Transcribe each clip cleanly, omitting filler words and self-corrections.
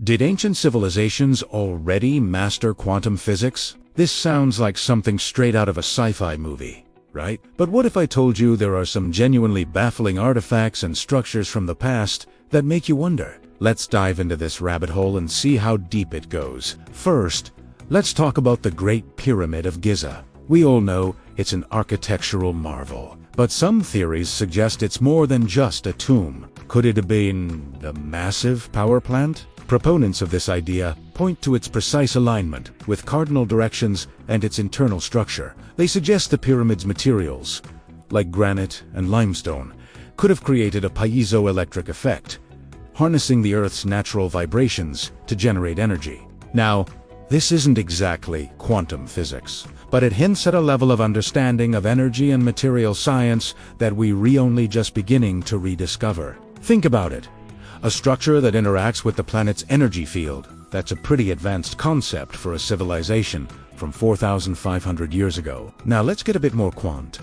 Did ancient civilizations already master quantum physics? This sounds like something straight out of a sci-fi movie, right? But what if I told you there are some genuinely baffling artifacts and structures from the past that make you wonder? Let's dive into this rabbit hole and see how deep it goes. First, let's talk about the Great Pyramid of Giza. We all know it's an architectural marvel, but some theories suggest it's more than just a tomb. Could it have been a massive power plant? Proponents of this idea point to its precise alignment with cardinal directions and its internal structure. They suggest the pyramid's materials, like granite and limestone, could have created a piezoelectric effect, harnessing the Earth's natural vibrations to generate energy. Now, this isn't exactly quantum physics, but it hints at a level of understanding of energy and material science that we're only just beginning to rediscover. Think about it. A structure that interacts with the planet's energy field. That's a pretty advanced concept for a civilization from 4,500 years ago. Now let's get a bit more quant.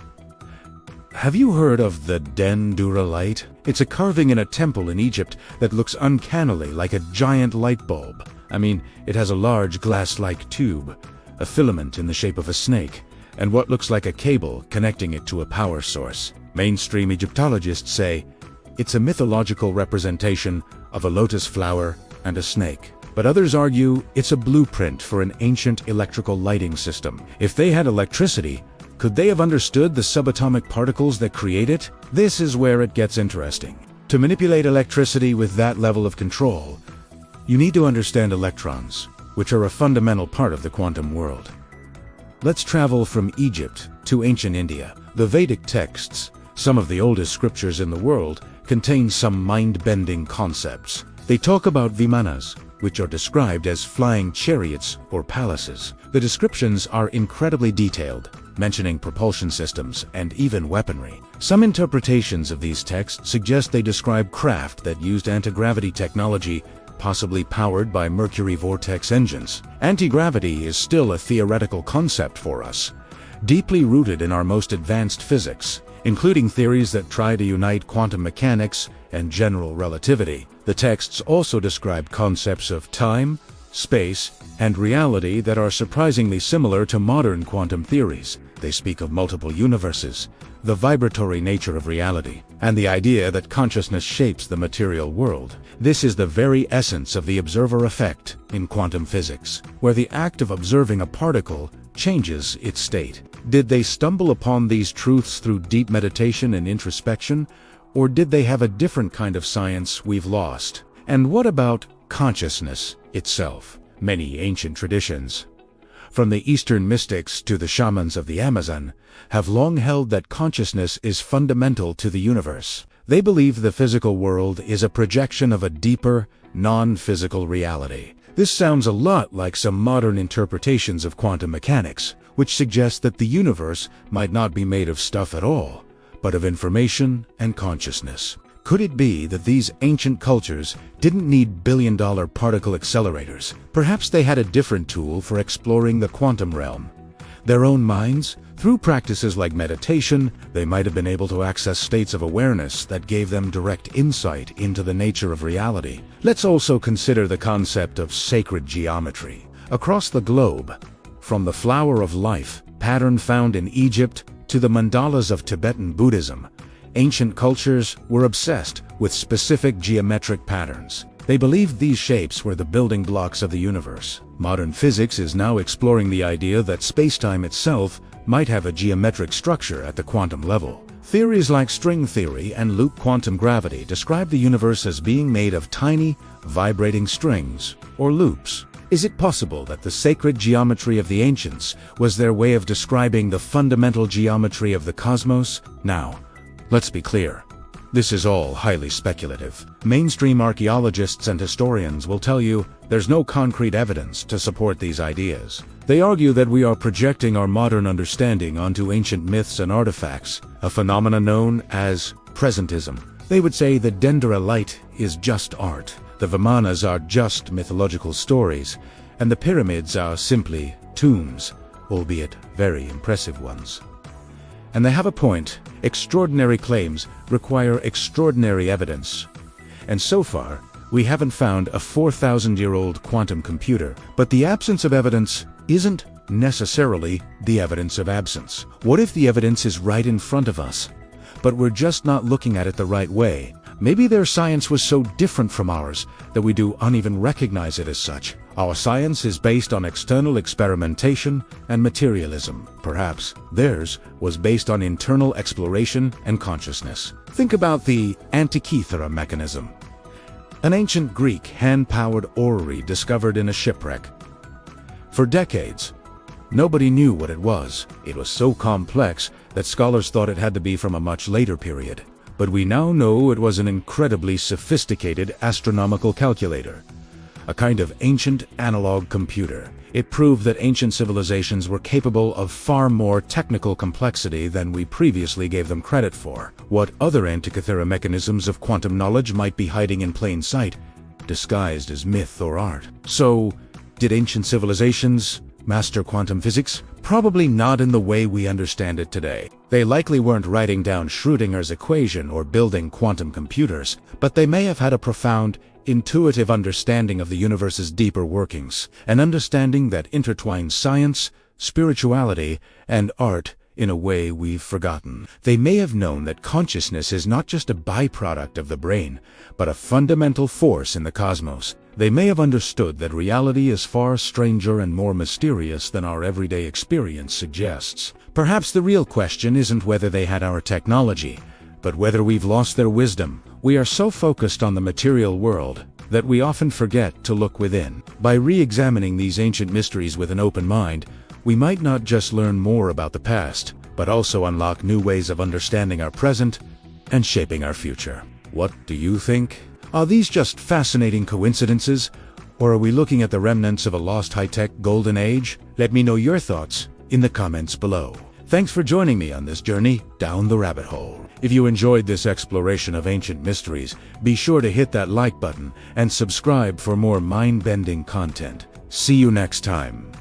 Have you heard of the dendrolite? It's a carving in a temple in Egypt that looks uncannily like a giant light bulb. I mean, it has a large glass-like tube, a filament in the shape of a snake, and what looks like a cable connecting it to a power source. Mainstream Egyptologists say it's a mythological representation of a lotus flower and a snake. But others argue it's a blueprint for an ancient electrical lighting system. If they had electricity, could they have understood the subatomic particles that create it? This is where it gets interesting. To manipulate electricity with that level of control, you need to understand electrons, which are a fundamental part of the quantum world. Let's travel from Egypt to ancient India. The Vedic texts, some of the oldest scriptures in the world, contain some mind-bending concepts. They talk about vimanas, which are described as flying chariots or palaces. The descriptions are incredibly detailed, mentioning propulsion systems and even weaponry. Some interpretations of these texts suggest they describe craft that used anti-gravity technology, possibly powered by mercury vortex engines. Anti-gravity is still a theoretical concept for us, deeply rooted in our most advanced physics, including theories that try to unite quantum mechanics and general relativity. The texts also describe concepts of time, space, and reality that are surprisingly similar to modern quantum theories. They speak of multiple universes, the vibratory nature of reality, and the idea that consciousness shapes the material world. This is the very essence of the observer effect in quantum physics, where the act of observing a particle changes its state. Did they stumble upon these truths through deep meditation and introspection, or did they have a different kind of science we've lost? And what about consciousness itself? Many ancient traditions, from the Eastern mystics to the shamans of the Amazon, have long held that consciousness is fundamental to the universe. They believe the physical world is a projection of a deeper, non-physical reality. This sounds a lot like some modern interpretations of quantum mechanics, which suggest that the universe might not be made of stuff at all, but of information and consciousness. Could it be that these ancient cultures didn't need billion-dollar particle accelerators? Perhaps they had a different tool for exploring the quantum realm. Their own minds? Through practices like meditation, they might have been able to access states of awareness that gave them direct insight into the nature of reality. Let's also consider the concept of sacred geometry. Across the globe, from the flower of life, pattern found in Egypt, to the mandalas of Tibetan Buddhism, ancient cultures were obsessed with specific geometric patterns. They believed these shapes were the building blocks of the universe. Modern physics is now exploring the idea that space-time itself might have a geometric structure at the quantum level. Theories like string theory and loop quantum gravity describe the universe as being made of tiny, vibrating strings, or loops. Is it possible that the sacred geometry of the ancients was their way of describing the fundamental geometry of the cosmos? Now, let's be clear. This is all highly speculative. Mainstream archaeologists and historians will tell you there's no concrete evidence to support these ideas. They argue that we are projecting our modern understanding onto ancient myths and artifacts, a phenomenon known as presentism. They would say the dendrolite is just art, the vimanas are just mythological stories, and the pyramids are simply tombs, albeit very impressive ones. And they have a point. Extraordinary claims require extraordinary evidence. And so far, We haven't found a 4,000-year-old quantum computer, but the absence of evidence isn't necessarily the evidence of absence. What if the evidence is right in front of us, but we're just not looking at it the right way? Maybe their science was so different from ours that we don't even recognize it as such. Our science is based on external experimentation and materialism. Perhaps theirs was based on internal exploration and consciousness. Think about the Antikythera mechanism, an ancient Greek hand-powered orrery discovered in a shipwreck. For decades, nobody knew what it was. It was so complex that scholars thought it had to be from a much later period. But we now know it was an incredibly sophisticated astronomical calculator, a kind of ancient analog computer. It proved that ancient civilizations were capable of far more technical complexity than we previously gave them credit for. What other Antikythera mechanisms of quantum knowledge might be hiding in plain sight, disguised as myth or art? So, did ancient civilizations master quantum physics? Probably not in the way we understand it today. They likely weren't writing down Schrödinger's equation or building quantum computers, but they may have had a profound, intuitive understanding of the universe's deeper workings, an understanding that intertwines science, spirituality, and art in a way we've forgotten. They may have known that consciousness is not just a byproduct of the brain, but a fundamental force in the cosmos. They may have understood that reality is far stranger and more mysterious than our everyday experience suggests. Perhaps the real question isn't whether they had our technology, but whether we've lost their wisdom. We are so focused on the material world that we often forget to look within. By re-examining these ancient mysteries with an open mind, we might not just learn more about the past, but also unlock new ways of understanding our present and shaping our future. What do you think? Are these just fascinating coincidences, or are we looking at the remnants of a lost high-tech golden age? Let me know your thoughts in the comments below. Thanks for joining me on this journey down the rabbit hole. If you enjoyed this exploration of ancient mysteries, be sure to hit that like button and subscribe for more mind-bending content. See you next time.